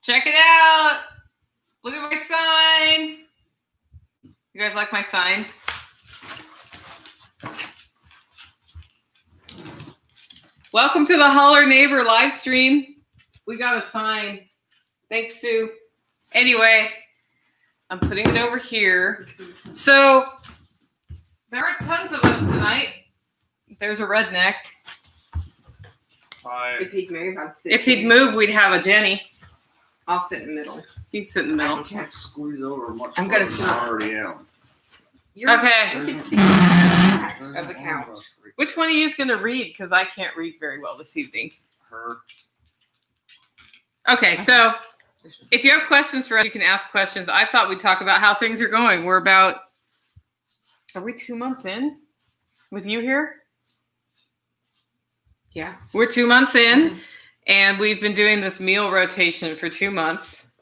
Check it out. Look at my sign. You guys like my sign? Welcome to the Holler Neighbor live stream. We got a sign. Thanks, Sue. Anyway, I'm putting it over here. So there are tons of us tonight. There's a redneck. Hi. If he'd move, I'd sit. If he'd move, we'd have a Jenny. I'll sit in the middle. He'd sit in the middle. I can't squeeze over much. I'm gonna farther than I already am. Okay. You can stand in the back of the couch. Which one of you is going to read? Because I can't read very well this evening. Her. Okay, so if you have questions for us, you can ask questions. I thought we'd talk about how things are going. Are we 2 months in with you here? Yeah. We're 2 months in, and we've been doing this meal rotation for 2 months.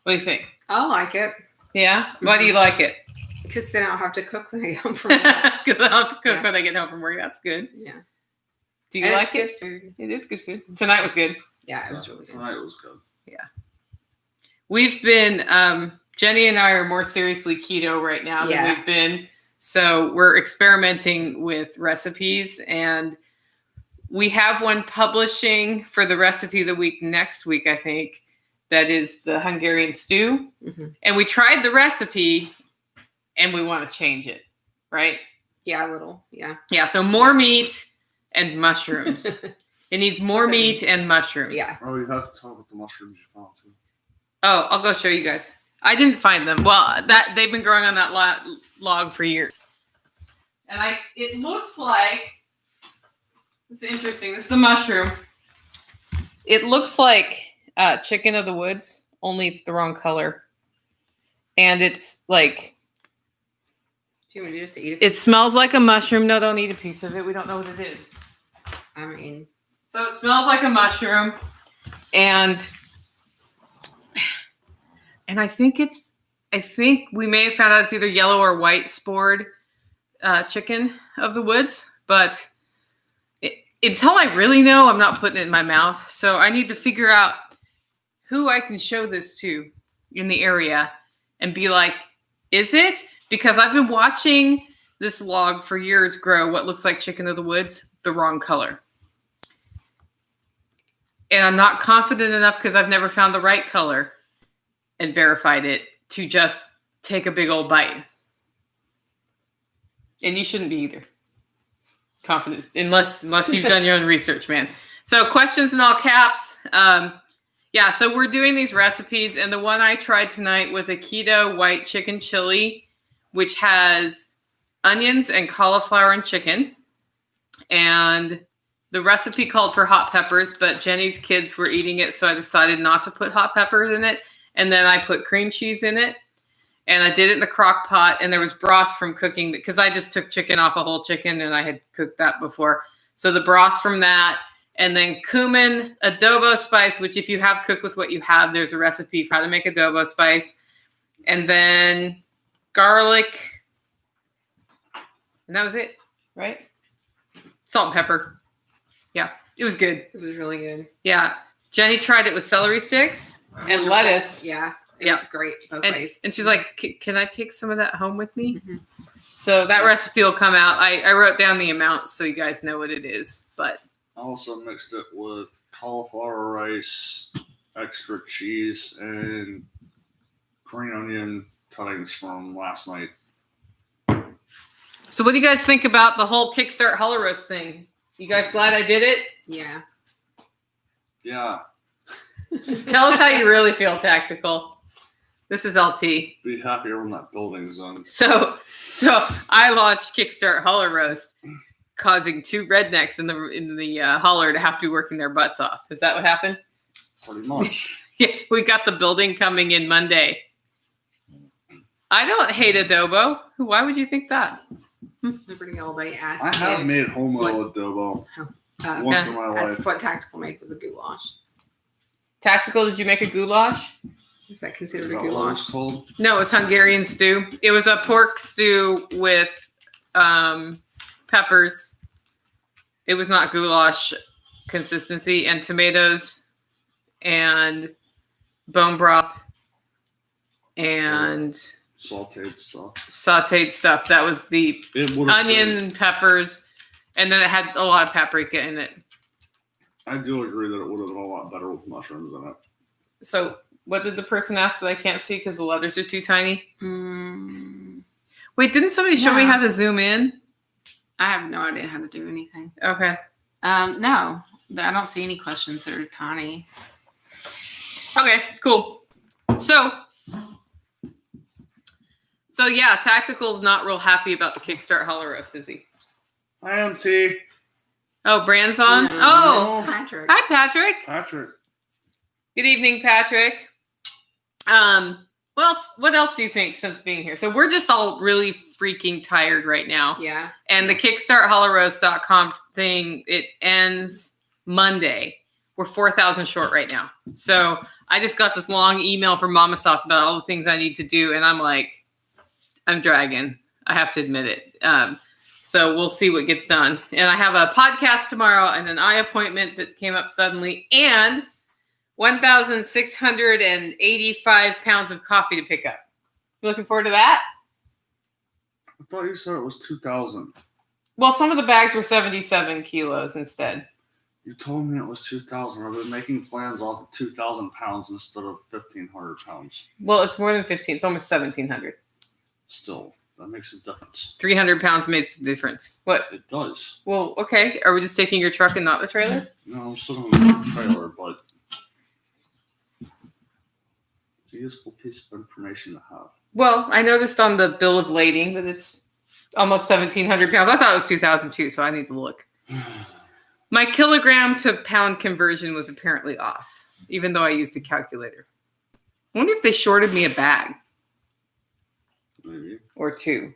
What do you think? I like it. Yeah? Why do you like it? Because then I don't have to cook when I get home from work. Because I don't have to cook Yeah. when I get home from work. That's good. Yeah. Do you And like it's it? good food. It is good food. Tonight was good. Yeah, it was really good. Tonight was good. We've been, Jenny and I are more seriously keto right now than we've been. So we're experimenting with recipes, and we have one publishing for the recipe of the week next week, I think. That is the Hungarian stew. Mm-hmm. And we tried the recipe and we want to change it, right? Yeah, a little. Yeah. Yeah, so more meat and mushrooms. It needs more meat and mushrooms. Yeah. Oh, you have to talk about the mushrooms you found too. Oh, I'll go show you guys. I didn't find them. Well, they've been growing on that log for years. And it looks like, this is interesting. This is the mushroom. It looks like chicken of the woods, only it's the wrong color. And it's like, Do you want me to just eat it? it smells like a mushroom. No, don't eat a piece of it. We don't know what it is. I mean, So it smells like a mushroom. And I think we may have found out it's either yellow or white spored chicken of the woods. But until I really know, I'm not putting it in my mouth. So I need to figure out who I can show this to in the area and be like, is it? Because I've been watching this log for years grow what looks like chicken of the woods, the wrong color. And I'm not confident enough because I've never found the right color and verified it to just take a big old bite. And you shouldn't be either. Confidence, unless you've done your own research, man. So questions in all caps. Yeah, so we're doing these recipes, and the one I tried tonight was a keto white chicken chili, which has onions and cauliflower and chicken. And the recipe called for hot peppers, but Jenny's kids were eating it, so I decided not to put hot peppers in it. And then I put cream cheese in it, and I did it in the crock pot, and there was broth from cooking, because I just took chicken off a whole chicken, and I had cooked that before. So the broth from that, and then cumin, adobo spice, which if you have cooked with what you have, there's a recipe for how to make adobo spice. And then garlic. And that was it, right? Salt and pepper. Yeah, it was good. it was really good. Yeah. Jenny tried it with celery sticks and Wonderful. lettuce. Yeah. It Yeah. was great both ways. And she's like, can I take some of that home with me? Mhm. So that recipe will come out. I wrote down the amounts so you guys know what it is. But I also mixed it with cauliflower rice, extra cheese, and green onion cuttings from last night. so what do you guys think about the whole Kickstart Holler Roast thing? You guys glad I did it? Yeah. Yeah, Tell us how you really feel, Tactical. This is LT. be happier when that building's done. So I launched Kickstart Holler Roast, causing two rednecks in the holler to have to be working their butts off. Is that what happened? Pretty much. Yeah, we got the building coming in Monday. I don't hate adobo. Why would you think that? Liberty all day asked I have if, made homo what- adobo uh, once in my asked life. what Tactical made was a goulash. Tactical, did you make a goulash? Is that considered Is a that what goulash? it's called? No, it was Hungarian stew. It was a pork stew with peppers. It was not goulash consistency, and tomatoes and bone broth, and sauteed stuff. That was the onion been, and peppers, and then it had a lot of paprika in it. I do agree that it would have been a lot better with mushrooms in it. So, what did the person ask that I can't see because the letters are too tiny? Wait, didn't somebody show me how to zoom in? I have no idea how to do anything. Okay. No, I don't see any questions that are tiny. Okay, cool. So yeah, Tactical's not real happy about the Kickstart Holler Roast, is he? I am T. Oh, Brand's on? No, Oh, that's Patrick. hi, Patrick. Patrick. Good evening, Patrick. Well, what else do you think since being here? So we're just all really freaking tired right now. Yeah. And the kickstarthollerroast.com thing, it ends Monday. We're 4,000 short right now. So I just got this long email from Mama Sauce about all the things I need to do. And I'm like, I'm dragging. I have to admit it. So we'll see what gets done. And I have a podcast tomorrow and an eye appointment that came up suddenly. And 1,685 pounds of coffee to pick up. You looking forward to that? I thought you said it was 2,000. Well, some of the bags were 77 kilos instead. You told me it was 2,000. I've been making plans off of 2,000 pounds instead of 1,500 pounds. Well, it's more than 15. It's almost 1,700. Still, that makes a difference. 300 pounds makes a difference. What? It does. Well, okay. Are we just taking your truck and not the trailer? No, I'm still going to get the trailer, but it's a useful piece of information to have. Well, I noticed on the bill of lading that it's almost 1,700 pounds. I thought it was 2,002, so I need to look. My kilogram to pound conversion was apparently off, even though I used a calculator. I wonder if they shorted me a bag. Maybe. Or two.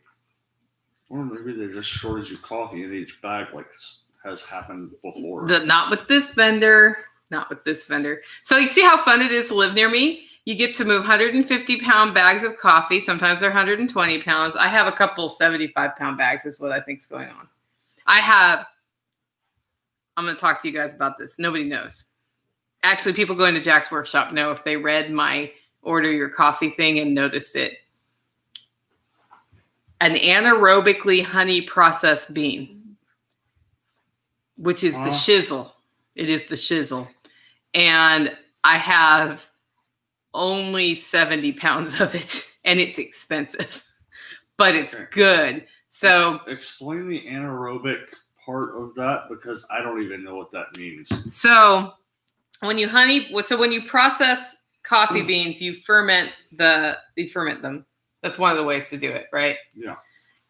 Or maybe they just shorted you coffee in each bag like has happened before. Not with this vendor. Not with this vendor. So you see how fun it is to live near me? You get to move 150-pound bags of coffee. Sometimes they're 120 pounds. I have a couple 75-pound bags is what I think is going on. I'm going to talk to you guys about this. Nobody knows. Actually, people going to Jack's Workshop know if they read my order your coffee thing and noticed it. An anaerobically honey processed bean, which is the shizzle. It is the shizzle. And I have only 70 pounds of it, and it's expensive, but it's good. So explain the anaerobic part of that, because I don't even know what that means. So when you process coffee beans, you ferment them. That's one of the ways to do it, right? Yeah.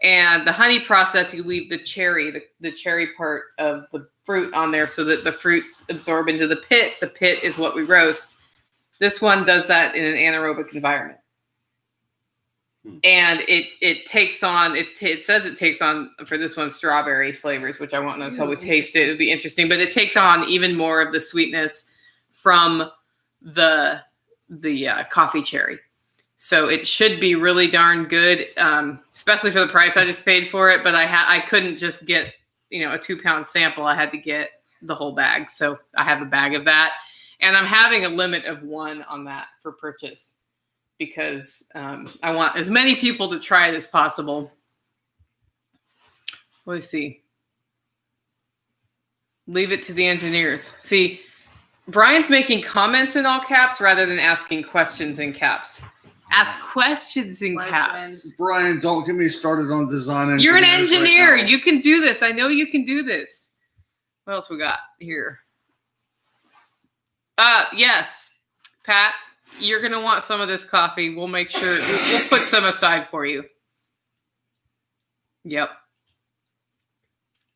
And the honey process, you leave the cherry part of the fruit on there so that the fruits absorb into the pit. The pit is what we roast. This one does that in an anaerobic environment. And it says it takes on, for this one, strawberry flavors, which I won't know until we taste it. It would be interesting, but it takes on even more of the sweetness from the coffee cherry. So it should be really darn good, especially for the price I just paid for it. But I couldn't just get, a 2-pound sample. I had to get the whole bag. So I have a bag of that. And I'm having a limit of 1 on that for purchase because I want as many people to try it as possible. Let's see. Leave it to the engineers. See, Brian's making comments in all caps rather than asking questions in caps. Ask questions in caps. Brian, don't get me started on design. You're an engineer. Right, you can do this. I know you can do this. What else we got here? Yes, Pat, you're going to want some of this coffee. We'll make sure. We'll put some aside for you. Yep.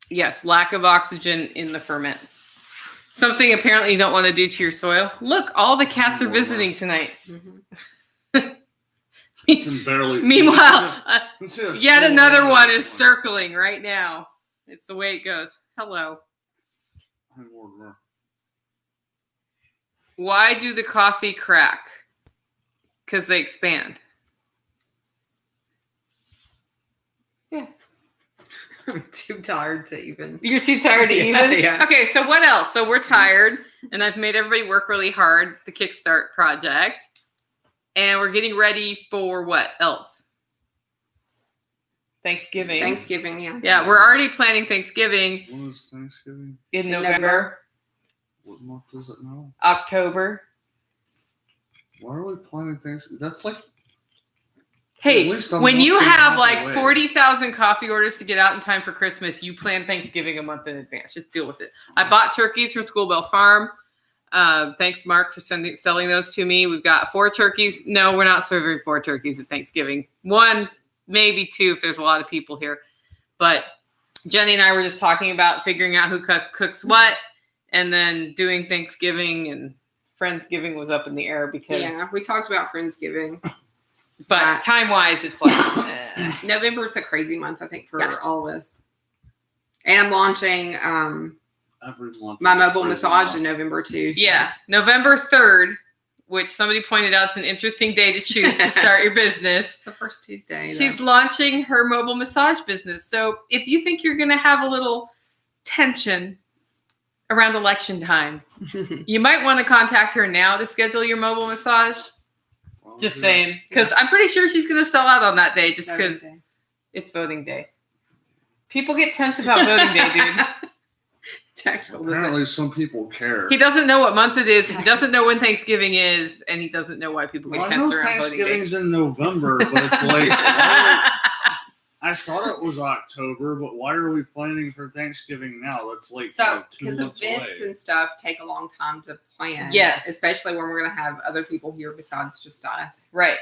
Yes, lack of oxygen in the ferment. Something apparently you don't want to do to your soil. Look, all the cats are visiting tonight. Mm-hmm. Meanwhile, yet another one is circling right now. It's the way it goes. Hello. Why do the coffee crack? Because they expand. Yeah. I'm too tired to even. You're too tired to even? Yeah. Okay, so what else? So we're tired. and I've made everybody work really hard, the Kickstart project. And we're getting ready for what else? Thanksgiving. Thanksgiving, yeah. Yeah, we're already planning Thanksgiving. When is Thanksgiving? In In November. What month is it now? October. Why are we planning Thanksgiving? That's like Hey, at least a when month you and a have half like away. 40,000 coffee orders to get out in time for Christmas, you plan Thanksgiving a month in advance. Just deal with it. I bought turkeys from School Bell Farm. Thanks, Mark, for selling those to me. We've got 4 turkeys. No, we're not serving 4 turkeys at Thanksgiving. 1, maybe 2 if there's a lot of people here. But Jenny and I were just talking about figuring out who cooks what, and then doing Thanksgiving, and Friendsgiving was up in the air because. Yeah, we talked about Friendsgiving. But time-wise, it's like November's a crazy month, I think, for Yeah. all of us. And I'm launching every month. my is a mobile crazy massage month. in November too. So. yeah, November 3rd, which somebody pointed out is an interesting day to choose to start your business. It's the first Tuesday. She's launching her mobile massage business. So if you think you're going to have a little tension around election time, you might want to contact her now to schedule your mobile massage. Well, Just yeah. saying. Because I'm pretty sure she's going to sell out on that day just because Thursday. it's voting day. People get tense about voting day, dude. Tactical Apparently, some people care. He doesn't know what month it is. He doesn't know when Thanksgiving is, and he doesn't know why people get Well, I tense know around voting day. Thanksgiving's in November, but it's like I thought it was October, but why are we planning for Thanksgiving now? That's like So, 2 because months events away. and stuff take a long time to plan. Yes. Especially when we're going to have other people here besides just us. Right.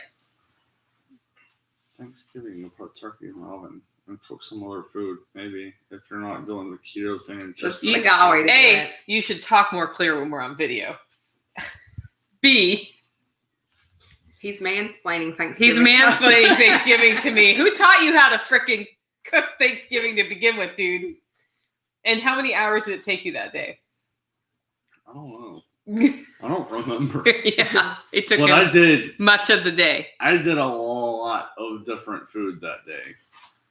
Thanksgiving, you'll put turkey in the oven and cook some other food. Maybe if you're not doing the keto thing and That's just the guy way to do A, it. you should talk more clear when we're on video. B, He's mansplaining Thanksgiving. he's mansplaining Thanksgiving to me. Who taught you how to frickin' cook Thanksgiving to begin with, dude? And how many hours did it take you that day? I don't know. I don't remember. Yeah, it took But him I did much of the day. a lot of different food that day.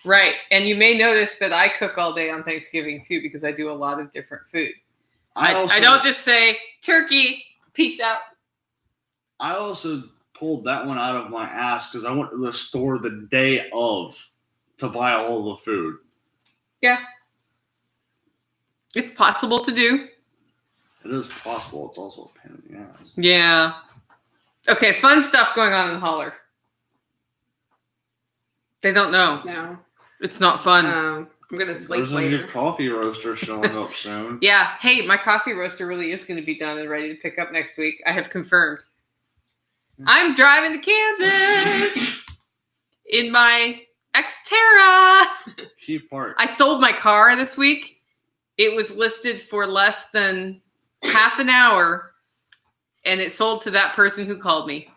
Right. And you may notice that I cook all day on Thanksgiving too because I do a lot of different food. I don't just say turkey, peace out. I also pulled that one out of my ass because I went to the store the day of to buy all the food. Yeah. It's possible to do. It is possible. It's also a pain in the ass. Yeah. Okay, fun stuff going on in Holler. They don't know. No. It's not fun. I'm going to sleep There's a later. new coffee roaster showing up soon. Yeah. Hey, my coffee roaster really is going to be done and ready to pick up next week. I have confirmed. I'm driving to Kansas in my Xterra. Key part. I sold my car this week. It was listed for less than half an hour, and it sold to that person who called me.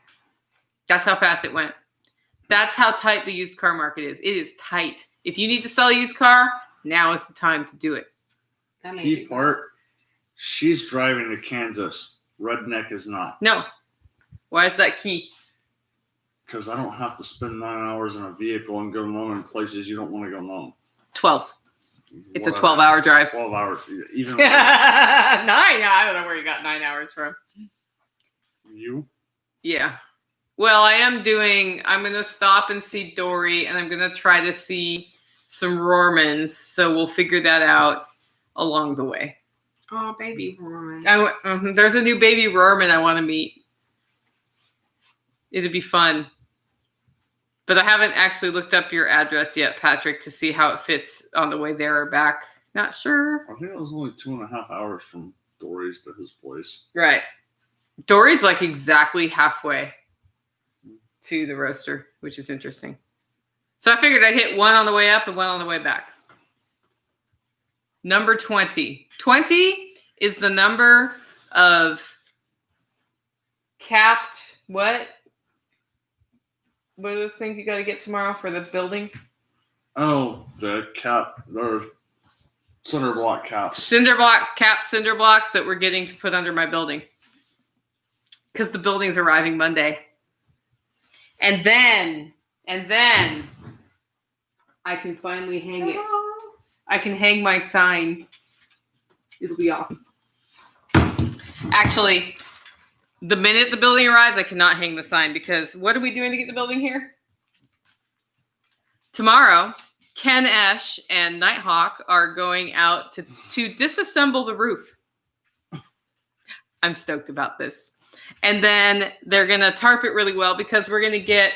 That's how fast it went. That's how tight the used car market is. It is tight. If you need to sell a used car, now is the time to do it. That may Key be part. She's driving to Kansas. Redneck is not. No. Why is that key? Because I don't have to spend 9 hours in a vehicle and go home in places you don't want to go home. 12. It's a Whatever. 12-hour drive. 12 hours. Even 9? I don't know where you got 9 hours from. you. Yeah. Well, I'm going to stop and see Dory, and I'm going to try to see some Rormans. So we'll figure that out along the way. Oh, baby woman. There's a new baby Rorman I want to meet. It'd be fun. But I haven't actually looked up your address yet, Patrick, to see how it fits on the way there or back. Not sure. I think it was only 2.5 hours from Dory's to his place. Right. Dory's like exactly halfway to the roaster, which is interesting. So I figured I'd hit one on the way up and one on the way back. Number 20. 20 is the number of capped, what? What are those things you got to get tomorrow for the building? Oh, the cap or cinder block caps. Cinder blocks that we're getting to put under my building. Because the building's arriving Monday. And then I can finally hang it. I can hang my sign. It'll be awesome. Actually, the minute the building arrives, I cannot hang the sign because what are we doing to get the building here? Tomorrow, Ken Esch and Nighthawk are going out to disassemble the roof. I'm stoked about this. And then they're going to tarp it really well because we're going to get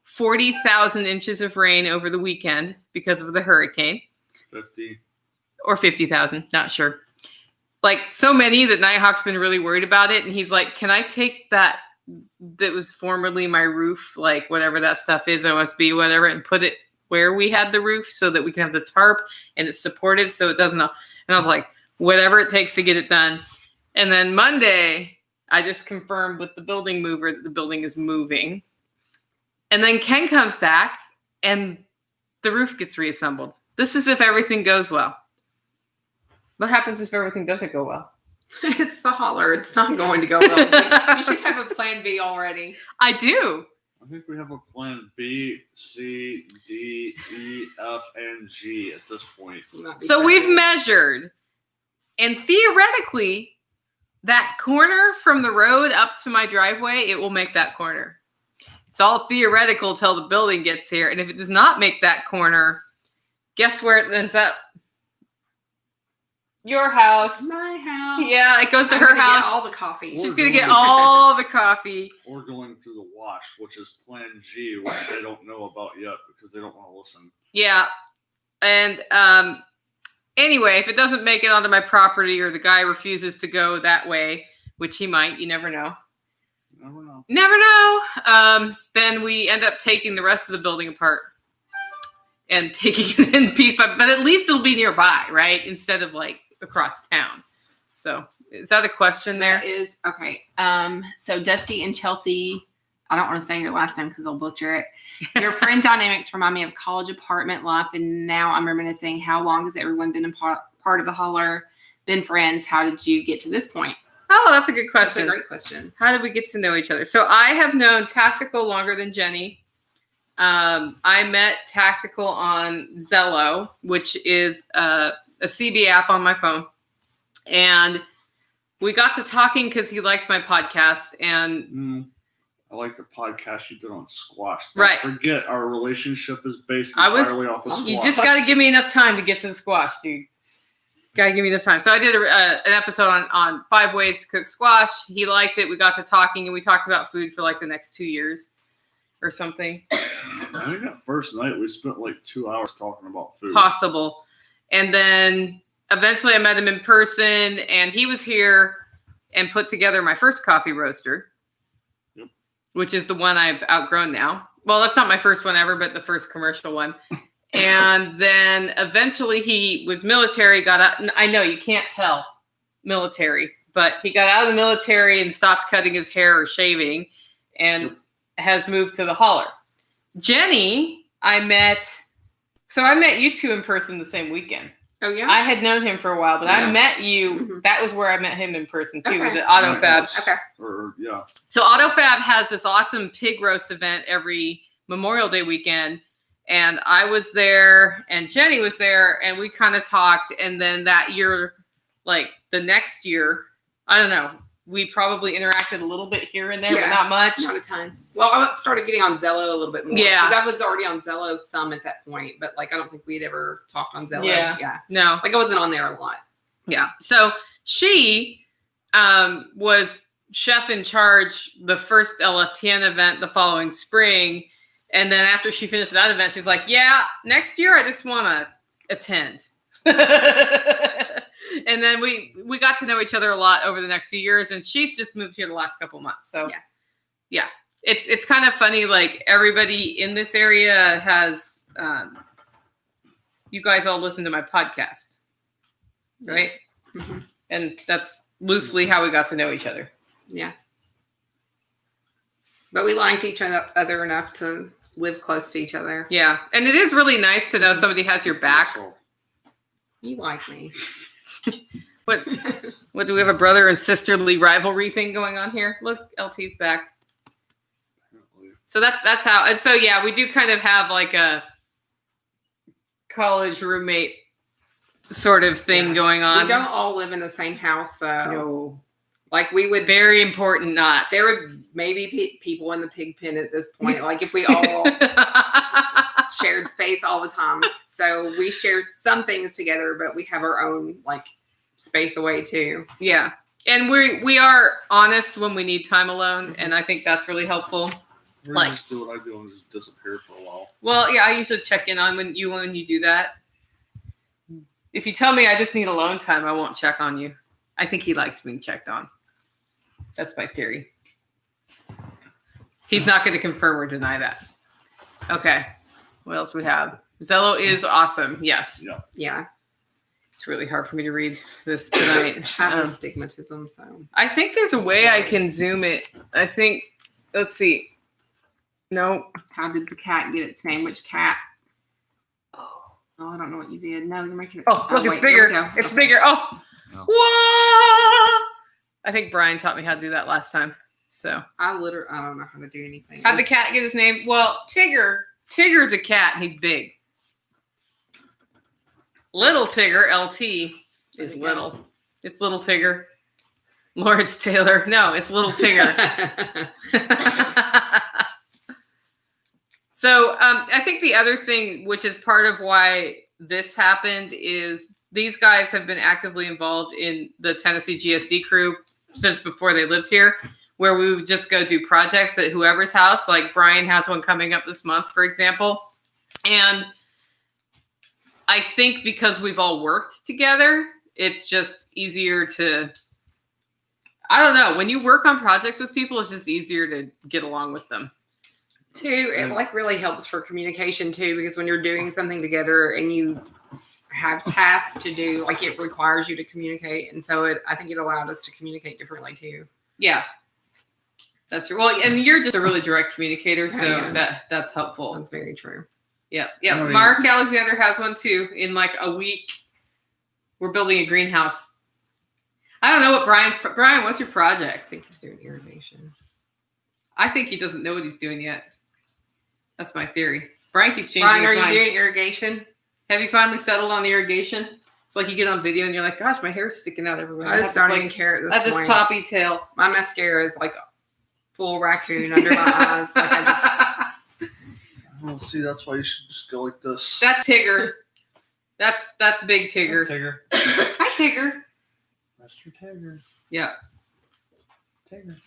40,000 inches of rain over the weekend because of the hurricane. 50. Or 50,000, not sure. Like so many that Nighthawk's been really worried about it. And he's like, can I take that was formerly my roof, like whatever that stuff is, OSB, whatever, and put it where we had the roof so that we can have the tarp and it's supported so it doesn't. And I was like, whatever it takes to get it done. And then Monday, I just confirmed with the building mover that the building is moving. And then Ken comes back and the roof gets reassembled. This is if everything goes well. What happens if everything doesn't go well? It's the Holler. It's not going to go well. You should have a plan B already. I do. I think we have a plan B, C, D, E, F, and G at this point. So we've measured, and theoretically, that corner from the road up to my driveway, it will make that corner. It's all theoretical till the building gets here. And if it does not make that corner, guess where it ends up? Your house. My house. Yeah, it goes to I'm her gonna house. get all the coffee. She's going to get all the coffee. Or going through the wash, which is plan G, which they don't know about yet because they don't want to listen. Yeah. And anyway, if it doesn't make it onto my property or the guy refuses to go that way, which he might, you never know. Never know. Never know. Then we end up taking the rest of the building apart and taking it in piece by, but at least it'll be nearby, right? Instead of like across town. So is that a question there? That is okay. So Dusty and Chelsea, I don't want to say your last name because I'll butcher it. Your friend dynamics remind me of college apartment life, and now I'm reminiscing. How long has everyone been a part of the Holler? Been friends? How did you get to this point? Oh, that's a good question. That's a great question. How did we get to know each other? So I have known Tactical longer than Jenny. I met Tactical on Zello, which is a CB app on my phone. And we got to talking because he liked my podcast. And I like the podcast you did on squash. Right. Forget our relationship is based entirely off of squash. You just got to give me enough time to get to the squash, dude. Got to give me enough time. So I did an episode on 5 ways to cook squash. He liked it. We got to talking and we talked about food for like the next 2 years or something. I think that first night we spent like 2 hours talking about food. Possible. And then eventually I met him in person and he was here and put together my first coffee roaster, which is the one I've outgrown now. Well, that's not my first one ever, but the first commercial one. And then eventually he was military, got out. I know you can't tell military, but he got out of the military and stopped cutting his hair or shaving and has moved to the Holler. Jenny, I met you two in person the same weekend. Oh, yeah? I had known him for a while, but I met you. Mm-hmm. That was where I met him in person, too. Okay. It was at AutoFab. Okay. Yeah. So AutoFab has this awesome pig roast event every Memorial Day weekend. And I was there and Jenny was there and we kind of talked. And then that year, like the next year, I don't know, we probably interacted a little bit here and there, but not much. Not a ton. Well, I started getting on Zello a little bit more. Yeah. Because I was already on Zello some at that point, but like I don't think we'd ever talked on Zello. Yeah. No. Like I wasn't on there a lot. Yeah. So she was chef in charge the first LFTN event the following spring. And then after she finished that event, she's like, yeah, next year I just want to attend. And then we got to know each other a lot over the next few years. And she's just moved here the last couple months. So yeah. It's kind of funny. Like everybody in this area has, you guys all listen to my podcast, right? Mm-hmm. And that's loosely how we got to know each other. Yeah. But we liked each other enough to live close to each other. Yeah. And it is really nice to know somebody has your back. You like me. What do we have, a brother and sisterly rivalry thing going on here? Look, LT's back. So that's how, and so yeah, we do kind of have like a college roommate sort of thing going on. We don't all live in the same house though. No. Like we would, Very important not. there would maybe be people in the pig pen at this point. Like if we all shared space all the time. So we shared some things together, but we have our own like space away too. Yeah. And we are honest when we need time alone, and I think that's really helpful. Or Like- just do what I do and just disappear for a while. Well, yeah, I usually check in on when you do that. If you tell me I just need alone time, I won't check on you. I think he likes being checked on. That's my theory. He's not going to confirm or deny that. Okay. What else we have? Zello is awesome. Yes. Yeah. Yeah. It's really hard for me to read this tonight. I have astigmatism, so. I think there's a way I can zoom it. I think, let's see. No. How did the cat get its name? Which cat? Oh, I don't know what you did. No, you're making it. Oh, look, it's wait, here we bigger. go. It's Okay. bigger. Oh. No. Whoa! I think Brian taught me how to do that last time. So, I don't know how to do anything. how'd the cat get his name? Well, Tigger. Tigger's a cat and he's big. Little Tigger, LT, is There you go. little. It's Little Tigger. Lawrence Taylor. No, it's Little Tigger. So I think the other thing, which is part of why this happened, is these guys have been actively involved in the Tennessee GSD crew since before they lived here, where we would just go do projects at whoever's house. Like Brian has one coming up this month, for example. And I think because we've all worked together, it's just easier to, I don't know, when you work on projects with people, it's just easier to get along with them. Too, it like really helps for communication too, because when you're doing something together and you have tasks to do, like it requires you to communicate, and so I think it allowed us to communicate differently too. Yeah, that's true. Well, and you're just a really direct communicator, so Yeah. that's helpful. That's very true. Yeah, yeah. Oh, yeah. Mark Alexander has one too. In like a week, we're building a greenhouse. I don't know what Brian. What's your I project? think he's doing irrigation. I think he doesn't know what he's doing yet. That's my theory. Brian keeps changing Brian, his are you mind. doing irrigation? Have you finally settled on the irrigation? It's like you get on video and you're like, gosh, my hair's sticking out everywhere. I just don't like, even care at I have this this point. toppy tail. My mascara is like full raccoon under my eyes. Like I just Well, see, that's why you should just go like this. That's Tigger. That's big Tigger. Tigger. Hi, Tigger. That's your Tigger. Yeah. Tigger.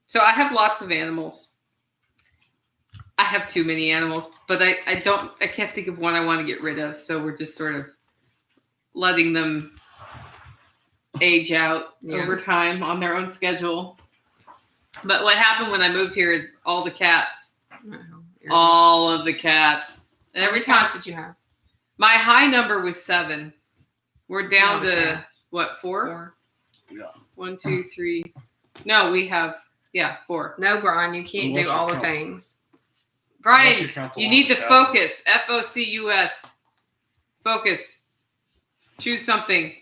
So I have lots of animals. I have too many animals, but I can't think of one I want to get rid of. So we're just sort of letting them age out over time on their own schedule. But what happened when I moved here is all the cats, all of the cats. And every time did you have? my high number was 7. We're down All the to cats. what, 4? 4. Yeah. 1, 2, 3. No, we have 4. No, Brian, you can't Unless do you all the count- Brian, unless count the you one need to with the focus. FOCUS. Focus. Choose something.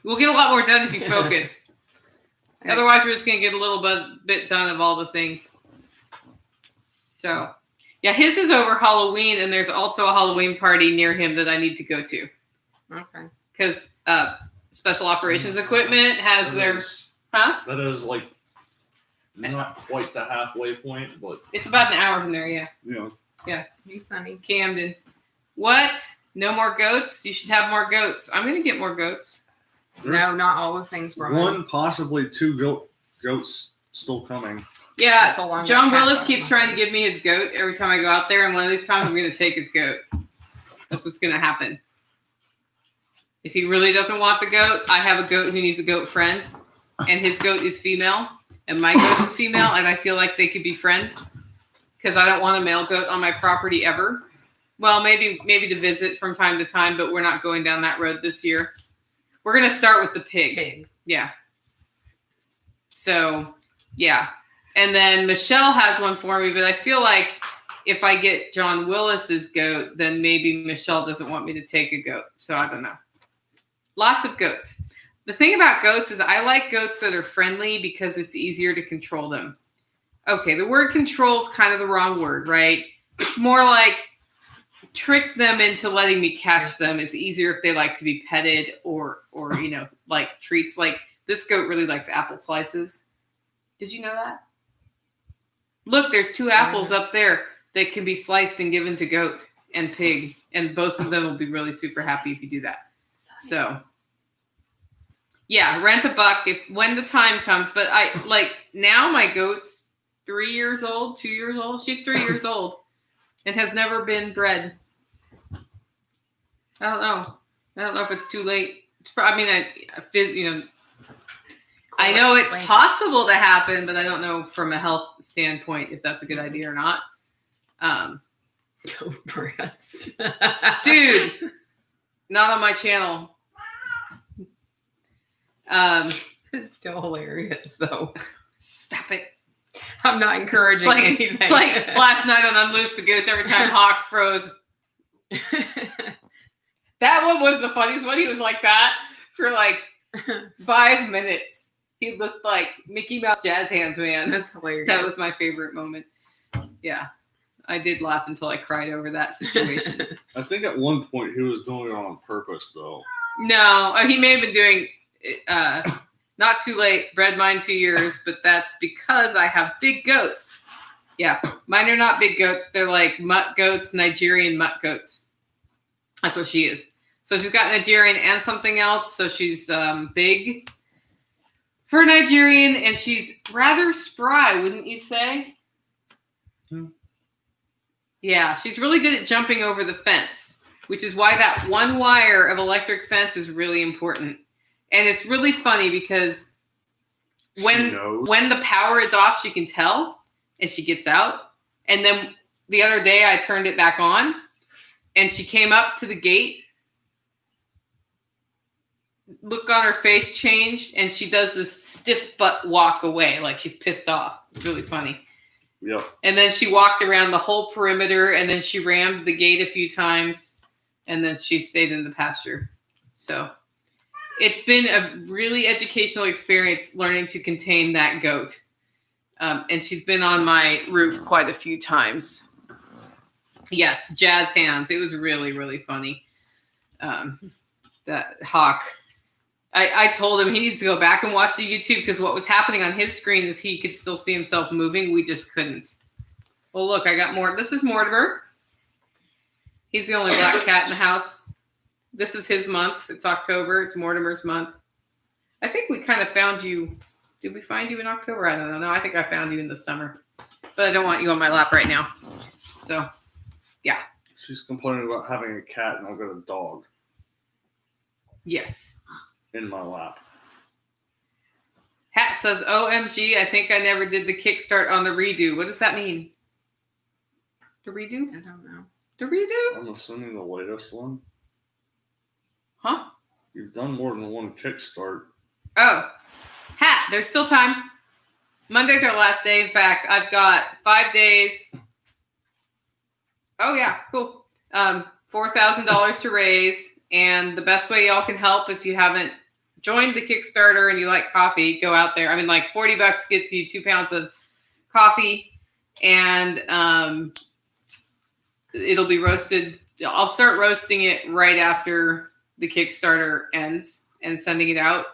We'll get a lot more done if you focus. Otherwise, we're just going to get a little bit done of all the things. So, yeah, his is over Halloween, and there's also a Halloween party near him that I need to go to. Okay. Because Special Operations Equipment has their... Huh? That is like not quite the halfway point, but It's about an hour from there, yeah. you know, Hey, Sonny. Camden. What? No more goats? You should have more goats. I'm going to get more goats. there's No, not all the things, Brian. one, possibly 2 goats still coming. Yeah, Full on John cat Willis on keeps my trying to face. give me his goat every time I go out there, and one of these times I'm going to take his goat. That's what's going to happen. If he really doesn't want the goat, I have a goat who needs a goat friend, and his goat is female, and my goat is female, and I feel like they could be friends because I don't want a male goat on my property ever. Well, maybe to visit from time to time, but we're not going down that road this year. We're going to start with the pig. Yeah. So, yeah. And then Michelle has one for me, but I feel like if I get John Willis's goat, then maybe Michelle doesn't want me to take a goat. So I don't know. Lots of goats. The thing about goats is I like goats that are friendly because it's easier to control them. Okay, the word control is kind of the wrong word, right? It's more like trick them into letting me catch them. It's easier if they like to be petted or like treats. Like this goat really likes apple slices. Did you know that? Look, there's 2 apples up there that can be sliced and given to goat and pig, and both of them will be really super happy if you do that. So, yeah, rent a buck when the time comes. But I like now my goat's 3 years old, 2 years old. She's 3 years old and has never been bred. I don't know if it's too late. I know it's possible to happen, but I don't know from a health standpoint if that's a good idea or not. Goat breast. Dude, not on my channel. It's still hilarious, though. Stop it. I'm not encouraging anything. It's like last night on Unloose the Goose, every time Hawk froze. That one was the funniest one. He was like that for like 5 minutes. He looked like Mickey Mouse jazz hands, man. That's hilarious. That was my favorite moment. Yeah. I did laugh until I cried over that situation. I think at one point he was doing it on purpose, though. No, he may have been doing not too late, bred mine 2 years, but that's because I have big goats. Yeah, mine are not big goats. They're like mutt goats, Nigerian mutt goats. That's what she is. So she's got Nigerian and something else. So she's big for Nigerian, and she's rather spry, wouldn't you say? Yeah, she's really good at jumping over the fence, which is why that one wire of electric fence is really important. And it's really funny because when the power is off, she can tell, and she gets out. And then the other day I turned it back on, and she came up to the gate. Look on her face changed, and she does this stiff butt walk away like she's pissed off. It's really funny. Yep. And then she walked around the whole perimeter, and then she rammed the gate a few times, and then she stayed in the pasture. So it's been a really educational experience learning to contain that goat. And she's been on my roof quite a few times. Yes, jazz hands. It was really, really funny. That Hawk. I told him he needs to go back and watch the YouTube because what was happening on his screen is he could still see himself moving. We just couldn't. Well, look, I got more. This is Mortimer. He's the only black cat in the house. This is his month. It's October. It's Mortimer's month. I think we kind of found you. Did we find you in October? I don't know. No, I think I found you in the summer. But I don't want you on my lap right now. So, yeah. She's complaining about having a cat, and I've got a dog. Yes. In my lap. Hat says, OMG, I think I never did the kickstart on the redo. What does that mean? The redo? I don't know. The redo? I'm assuming the latest one. Huh? You've done more than one kickstart. Oh. Hat, there's still time. Monday's our last day. In fact, I've got 5 days. Oh, yeah. Cool. $4,000 to raise. And the best way y'all can help if you haven't joined the Kickstarter and you like coffee, go out there. I mean, like $40 gets you 2 pounds of coffee, and it'll be roasted. I'll start roasting it right after the Kickstarter ends and sending it out.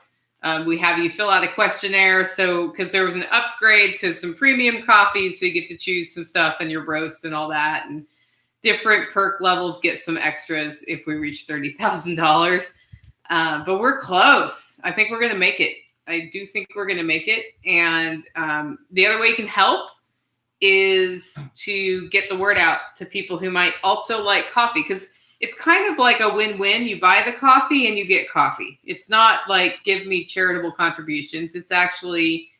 We have you fill out a questionnaire. So, because there was an upgrade to some premium coffees, so you get to choose some stuff and your roast and all that. And different perk levels get some extras if we reach $30,000. But we're close. I think we're going to make it. I do think we're going to make it. And the other way you can help is to get the word out to people who might also like coffee, because it's kind of like a win-win. You buy the coffee and you get coffee. It's not like give me charitable contributions. It's actually,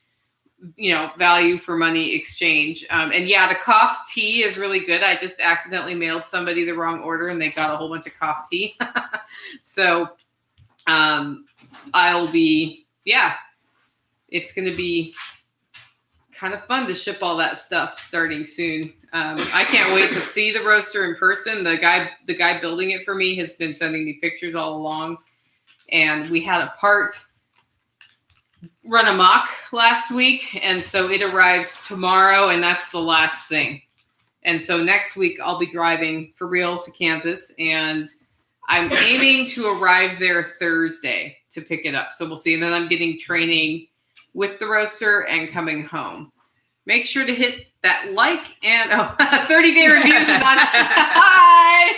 value for money exchange. And yeah, the cough tea is really good. I just accidentally mailed somebody the wrong order and they got a whole bunch of cough tea. So it's going to be kind of fun to ship all that stuff starting soon. I can't wait to see the roaster in person. The guy building it for me has been sending me pictures all along, and we had a part run amok last week, and so it arrives tomorrow, and that's the last thing. And so next week I'll be driving for real to Kansas, and I'm aiming to arrive there Thursday to pick it up. So we'll see. And then I'm getting training with the roaster and coming home. Make sure to hit that like and 30-day reviews is on. Hi.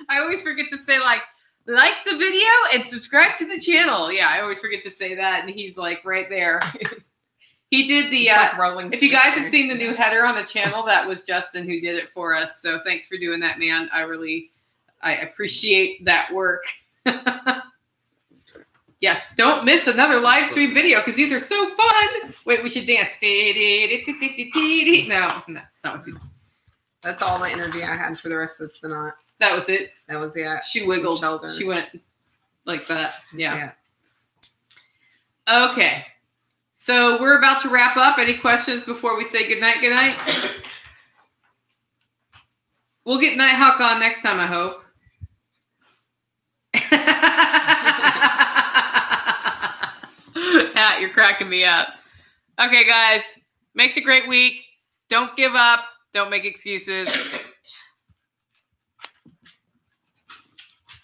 I always forget to say like the video and subscribe to the channel. Yeah, I always forget to say that. And he's like right there. He did the, rolling. If you guys have seen the new header on the channel, that was Justin who did it for us. So thanks for doing that, man. I appreciate that work. Yes, don't miss another live stream video because these are so fun. Wait, we should dance. No, that's not what you. That's all my energy I had for the rest of the night. That was it. That was it. She wiggled. She went like that. Yeah. Okay. So we're about to wrap up. Any questions before we say goodnight? Good night. We'll get Nighthawk on next time, I hope. Hat, you're cracking me up. Okay, guys, make the great week. Don't give up. Don't make excuses.